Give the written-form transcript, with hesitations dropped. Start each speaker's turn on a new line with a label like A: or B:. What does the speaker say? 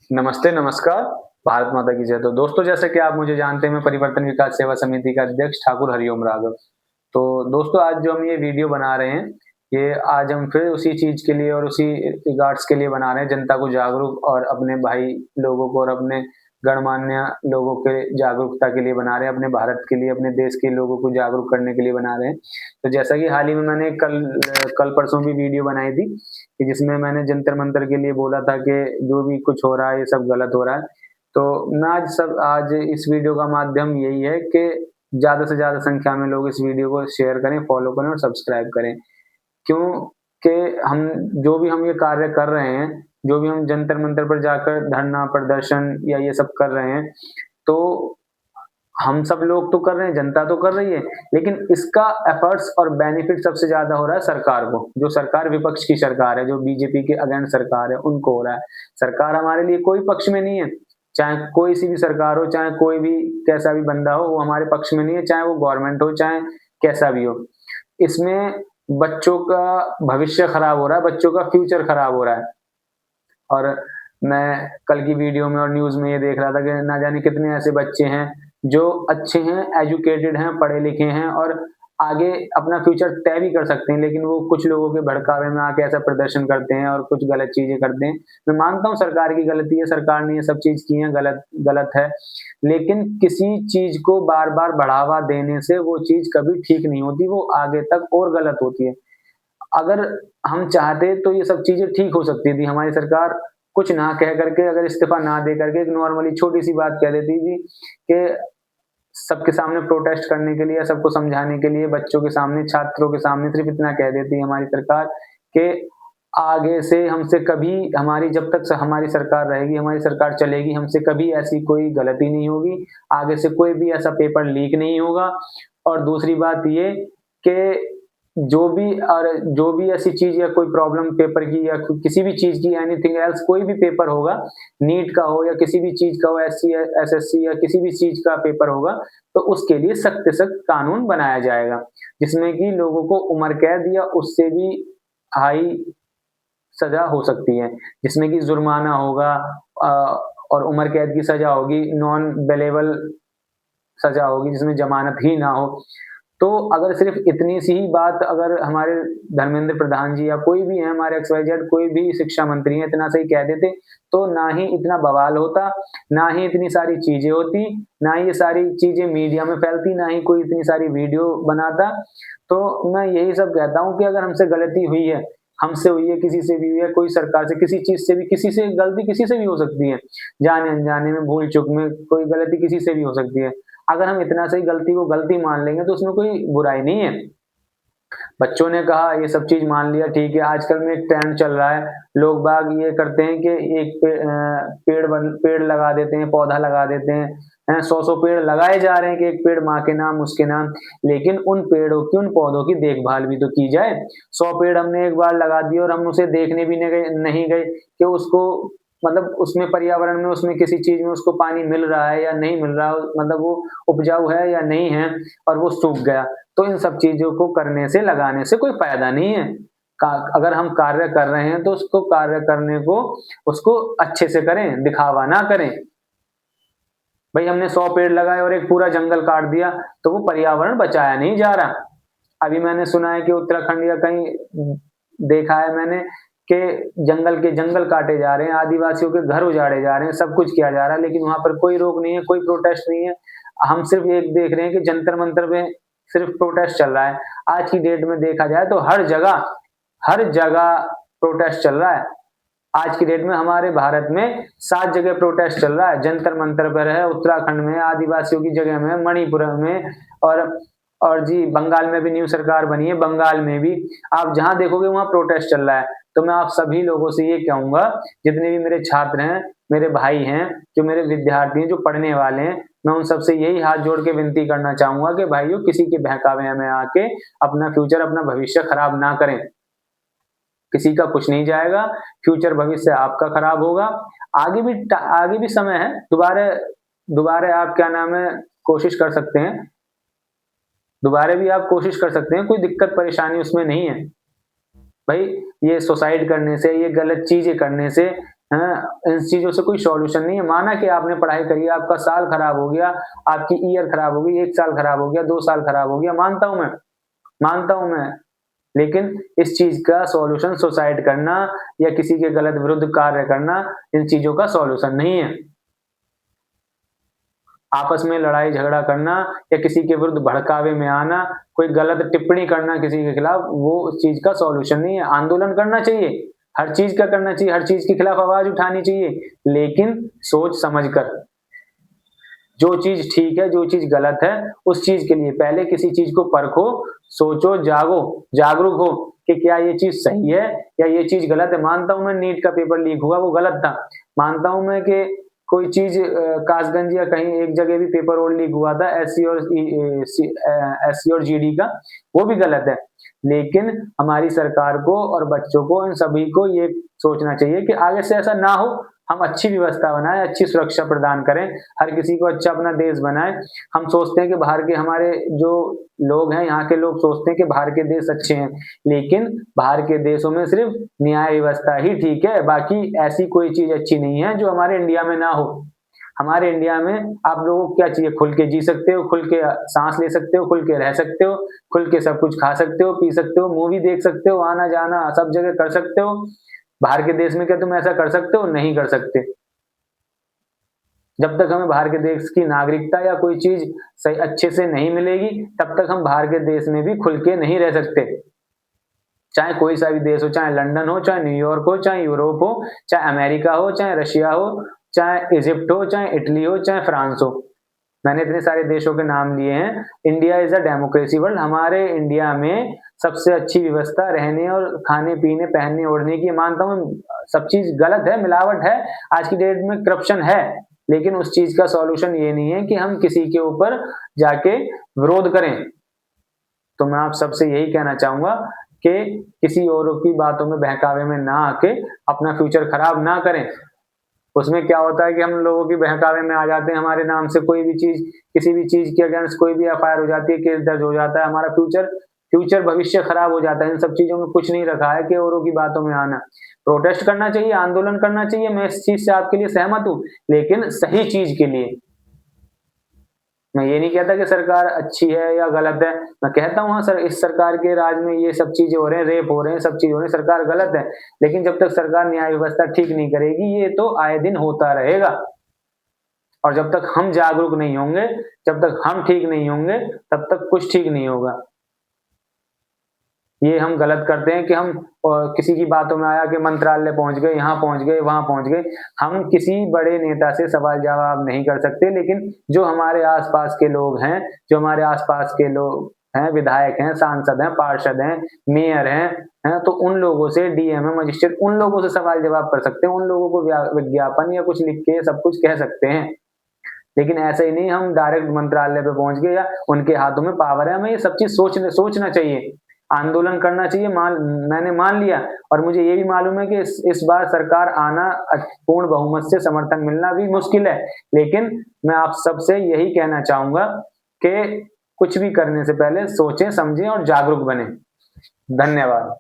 A: नमस्ते, नमस्कार। भारत माता की जय। तो दोस्तों, जैसे कि आप मुझे जानते हैं, मैं परिवर्तन विकास सेवा समिति का अध्यक्ष ठाकुर हरिओम राघव। तो दोस्तों, आज जो हम ये वीडियो बना रहे हैं, ये आज हम फिर उसी चीज़ के लिए और उसी रिगार्ड्स के लिए बना रहे हैं, जनता को जागरूक और अपने भाई लोगों को और अपने गणमान्य लोगों के जागरूकता के लिए बना रहे हैं, अपने भारत के लिए, अपने देश के लोगों को जागरूक करने के लिए बना रहे हैं। तो जैसा कि हाल ही में मैंने कल परसों भी वीडियो बनाई थी कि जिसमें मैंने जंतर मंतर के लिए बोला था कि जो भी कुछ हो रहा है ये सब गलत हो रहा है। तो मैं आज इस वीडियो का माध्यम यही है कि ज़्यादा से ज़्यादा संख्या में लोग इस वीडियो को शेयर करें, फॉलो करें और सब्सक्राइब करें। क्योंकि हम ये कार्य कर रहे हैं, जो भी हम जंतर मंतर पर जाकर धरना, प्रदर्शन या ये सब कर रहे हैं, तो हम सब लोग तो कर रहे हैं, जनता तो कर रही है, लेकिन इसका एफर्ट्स और बेनिफिट सबसे ज़्यादा हो रहा है सरकार को। जो सरकार विपक्ष की सरकार है, जो बीजेपी के अगेंस्ट सरकार है, उनको हो रहा है। सरकार हमारे लिए कोई पक्ष में नहीं है, चाहे कोई सी भी सरकार हो, चाहे कोई भी कैसा भी बंदा हो, वो हमारे पक्ष में नहीं है, चाहे वो गवर्नमेंट हो, चाहे कैसा भी हो। इसमें बच्चों का भविष्य खराब हो रहा है, बच्चों का फ्यूचर खराब हो रहा है। और मैं कल की वीडियो में और न्यूज़ में ये देख रहा था कि ना जाने कितने ऐसे बच्चे हैं, जो अच्छे हैं, एजुकेटेड हैं, पढ़े लिखे हैं और आगे अपना फ्यूचर तय भी कर सकते हैं, लेकिन वो कुछ लोगों के भड़कावे में आके ऐसा प्रदर्शन करते हैं और कुछ गलत चीज़ें करते हैं। मैं मानता हूँ सरकार की गलती है, सरकार ने ये सब चीज़ की है, गलत गलत है। लेकिन किसी चीज़ को बार-बार बढ़ावा देने से वो चीज़ कभी ठीक नहीं होती, वो आगे तक और गलत होती है। अगर हम चाहते तो ये सब चीज़ें ठीक हो सकती थी। हमारी सरकार कुछ ना कह करके अगर इस्तीफ़ा ना दे करके एक नॉर्मली छोटी-सी बात कह देती थी कि सबके सामने प्रोटेस्ट करने के लिए या सबको समझाने के लिए बच्चों के सामने, छात्रों के सामने सिर्फ़ इतना कह देती है हमारी सरकार कि आगे से हमसे कभी हमारी जब तक हमारी सरकार रहेगी, हमारी सरकार चलेगी, हमसे कभी ऐसी कोई गलती नहीं होगी, आगे से कोई भी ऐसा पेपर लीक नहीं होगा। और दूसरी बात ये कि जो भी ऐसी चीज़ या कोई प्रॉब्लम पेपर की या किसी भी चीज़ की एनीथिंग एल्स कोई भी पेपर होगा, नीट का हो या किसी भी चीज़ का हो, एससी या एसएससी या किसी भी चीज़ का पेपर होगा, तो उसके लिए सख्त से सख्त कानून बनाया जाएगा, जिसमें कि लोगों को उम्र कैद या उससे भी हाई सज़ा हो सकती है, जिसमें कि जुर्माना होगा अ, और उम्र कैद की सज़ा होगी, नॉन बेलेबल सज़ा होगी जिसमें ज़मानत ही ना हो। तो अगर सिर्फ़ इतनी सी ही बात अगर हमारे धर्मेंद्र प्रधान जी या कोई भी है हमारे एक्स-वाई-ज़ेड कोई भी शिक्षा मंत्री हैं, इतना सही कह देते, तो ना ही इतना बवाल होता, ना ही इतनी सारी चीज़ें होती, ना ही ये सारी चीज़ें मीडिया में फैलती, ना ही कोई इतनी सारी वीडियो बनाता। तो मैं यही सब कहता हूँ कि अगर हमसे गलती हुई है, हमसे हुई है, किसी से भी हुई है, कोई सरकार से, किसी चीज़ से भी, किसी से गलती किसी से भी हो सकती है, जाने-अनजाने में, भूल-चूक में कोई गलती किसी से भी हो सकती है। अगर हम इतना सी गलती को गलती मान लेंगे तो उसमें कोई बुराई नहीं है। बच्चों ने कहा ये सब चीज़ मान लिया ठीक है, आजकल में एक ट्रेंड चल रहा है, लोग बाग ये करते हैं कि पेड़ लगा देते हैं, पौधा लगा देते हैं, 100-100 पेड़ लगाए जा रहे हैं कि एक पेड़ माँ के नाम, उसके नाम, लेकिन उन पेड़ों की, उन पौधों की देखभाल भी तो की जाए। 100 पेड़ हमने एक बार लगा दिए और हम उसे देखने भी नहीं गए कि उसको मतलब उसमें पर्यावरण में, उसमें किसी चीज़ में उसको पानी मिल रहा है या नहीं मिल रहा है, मतलब वो उपजाऊ है या नहीं है और वो सूख गया। तो इन सब चीज़ों को करने से, लगाने से कोई फ़ायदा नहीं है। का अगर हम कार्य कर रहे हैं तो उसको कार्य करने को उसको अच्छे से करें, दिखावा ना करें। भई हमने 100 पेड़ लगाए और एक पूरा जंगल काट दिया, तो वो पर्यावरण बचाया नहीं जा रहा। अभी मैंने सुना है कि उत्तराखंड या कहीं देखा है मैंने कि जंगल के जंगल काटे जा रहे हैं, आदिवासियों के घर उजाड़े जा रहे हैं, सब कुछ किया जा रहा है, लेकिन वहाँ पर कोई रोक नहीं है, कोई प्रोटेस्ट नहीं है। हम सिर्फ़ एक देख रहे हैं कि जंतर-मंतर में सिर्फ़ प्रोटेस्ट चल रहा है। आज की डेट में देखा जाए तो हर जगह प्रोटेस्ट चल रहा है। आज की डेट में हमारे भारत में 7 जगह प्रोटेस्ट चल रहा है, जंतर-मंतर पर है, उत्तराखंड में, आदिवासियों की जगह में, मणिपुर में और और जी बंगाल में भी न्यू सरकार बनी है, बंगाल में भी आप जहाँ देखोगे वहाँ प्रोटेस्ट चल रहा है। तो मैं आप सभी लोगों से ये कहूँगा, जितने भी मेरे छात्र हैं, मेरे भाई हैं, जो मेरे विद्यार्थी हैं, जो पढ़ने वाले हैं, मैं उन सबसे यही हाथ जोड़ के विनती करना चाहूँगा कि भाइयों किसी के बहकावे में आके अपना फ्यूचर, अपना भविष्य खराब ना करें। किसी का कुछ नहीं जाएगा, फ्यूचर भविष्य आपका खराब होगा। आगे भी समय है, दोबारा आप क्या नाम है, कोशिश कर सकते हैं, दोबारा भी आप कोशिश कर सकते हैं, कोई दिक्कत परेशानी उसमें नहीं है। भई ये सुसाइड करने से, ये गलत चीज़ें करने से इन चीज़ों से कोई सॉल्यूशन नहीं है। माना कि आपने पढ़ाई करी है, आपका साल खराब हो गया, आपकी ईयर खराब हो गई, 1 साल खराब हो गया, 2 साल खराब हो गया, मानता हूँ मैं। लेकिन इस चीज़ का सॉल्यूशन सुसाइड करना या किसी के गलत विरुद्ध कार्य करना, इन चीज़ों का सॉल्यूशन नहीं है। आपस में लड़ाई झगड़ा करना या किसी के विरुद्ध भड़कावे में आना, कोई गलत टिप्पणी करना किसी के खिलाफ, वो उस चीज़ का सॉल्यूशन नहीं है। आंदोलन करना चाहिए, हर चीज़ का करना चाहिए, हर चीज़ के खिलाफ आवाज़ उठानी चाहिए, लेकिन सोच समझ कर। जो चीज़ ठीक है, जो चीज़ गलत है, उस चीज़ के लिए पहले किसी चीज़ को परखो, सोचो, जागरूक हो कि क्या ये चीज़ सही है या ये चीज़ गलत है। मानता हूँ मैं नीट का पेपर लीक हुआ, वो गलत था। मानता हूँ मैं कि कोई चीज़ कासगंज या कहीं एक जगह भी पेपर और लीक हुआ था एससी और जीडी का, वो भी गलत है। लेकिन हमारी सरकार को और बच्चों को, इन सभी को ये सोचना चाहिए कि आगे से ऐसा ना हो, हम अच्छी व्यवस्था बनाएँ, अच्छी सुरक्षा प्रदान करें, हर किसी को अच्छा अपना देश बनाएँ। हम सोचते हैं कि बाहर के हमारे जो लोग हैं, यहाँ के लोग सोचते हैं कि बाहर के देश अच्छे हैं, लेकिन बाहर के देशों में सिर्फ़ न्याय व्यवस्था ही ठीक है, बाकी ऐसी कोई चीज़ अच्छी नहीं है जो हमारे इंडिया में ना हो। हमारे इंडिया में आप लोगों को क्या चाहिए? खुल के जी सकते हो, खुल के साँस ले सकते हो, खुल के रह सकते हो, खुल के सब कुछ खा सकते हो, पी सकते हो, मूवी देख सकते हो, आना-जाना सब जगह कर सकते हो। बाहर के देश में क्या तुम ऐसा कर सकते हो? नहीं कर सकते। जब तक हमें बाहर के देश की नागरिकता या कोई चीज़ सही अच्छे से नहीं मिलेगी, तब तक हम बाहर के देश में भी खुल के नहीं रह सकते। चाहे कोई सा भी देश हो, चाहे लंदन हो, चाहे न्यूयॉर्क हो, चाहे यूरोप हो, चाहे अमेरिका हो, चाहे रशिया हो, चाहे इजिप्ट हो, चाहे इटली हो, चाहे फ्रांस हो। मैंने इतने सारे देशों के नाम लिए हैं। India is a democracy world. हमारे इंडिया में सबसे अच्छी व्यवस्था रहने और खाने-पीने, पहनने-ओढ़ने की। मानता हूँ सब चीज़ गलत है, मिलावट है, आज की डेट में करप्शन है, लेकिन उस चीज़ का सॉल्यूशन ये नहीं है कि हम किसी के ऊपर जाके विरोध करें। तो मैं आप सबसे यही कहना चाहूँगा कि किसी औरों की बातों में, बहकावे में ना आके अपना फ्यूचर खराब ना करें। उसमें क्या होता है कि हम लोगों की बहकावे में आ जाते हैं, हमारे नाम से कोई भी चीज़, किसी भी चीज़ के अगेंस्ट कोई भी एफआईआर हो जाती है, केस दर्ज हो जाता है, हमारा फ्यूचर भविष्य खराब हो जाता है। इन सब चीज़ों में कुछ नहीं रखा है कि औरों की बातों में आना। प्रोटेस्ट करना चाहिए, आंदोलन करना चाहिए, मैं इस चीज़ से आपके लिए सहमत हूँ, लेकिन सही चीज़ के लिए। मैं ये नहीं कहता कि सरकार अच्छी है या गलत है। मैं कहता हूँ हाँ सर, इस सरकार के राज में ये सब चीज़ें हो रहे हैं, रेप हो रहे हैं, सब चीज़ हो रही है, सरकार गलत है। लेकिन जब तक सरकार न्याय व्यवस्था ठीक नहीं करेगी, ये तो आए दिन होता रहेगा। और जब तक हम जागरूक नहीं होंगे, जब तक हम ठीक नहीं होंगे, तब तक कुछ ठीक नहीं होगा। ये हम गलत करते हैं कि हम किसी की बातों में आया कि मंत्रालय पहुँच गए, यहाँ पहुँच गए, वहाँ पहुँच गए। हम किसी बड़े नेता से सवाल-जवाब नहीं कर सकते, लेकिन जो हमारे आस-पास के लोग हैं, जो हमारे आस-पास के लोग हैं, विधायक हैं, सांसद हैं, पार्षद हैं, मेयर हैं, तो उन लोगों से, डीएम है, मजिस्ट्रेट, उन लोगों से सवाल-जवाब कर सकते हैं, उन लोगों को विज्ञापन या कुछ लिख के सब कुछ कह सकते हैं। लेकिन ऐसा ही नहीं हम डायरेक्ट मंत्रालय पे पहुँच गए या उनके हाथों में पावर है, हमें ये सब चीज़ सोचना चाहिए। आंदोलन करना चाहिए, मैंने मान लिया, और मुझे ये भी मालूम है कि इस बार सरकार आना, पूर्ण बहुमत से समर्थन मिलना भी मुश्किल है। लेकिन मैं आप सबसे यही कहना चाहूँगा कि कुछ भी करने से पहले सोचें, समझें और जागरूक बनें। धन्यवाद।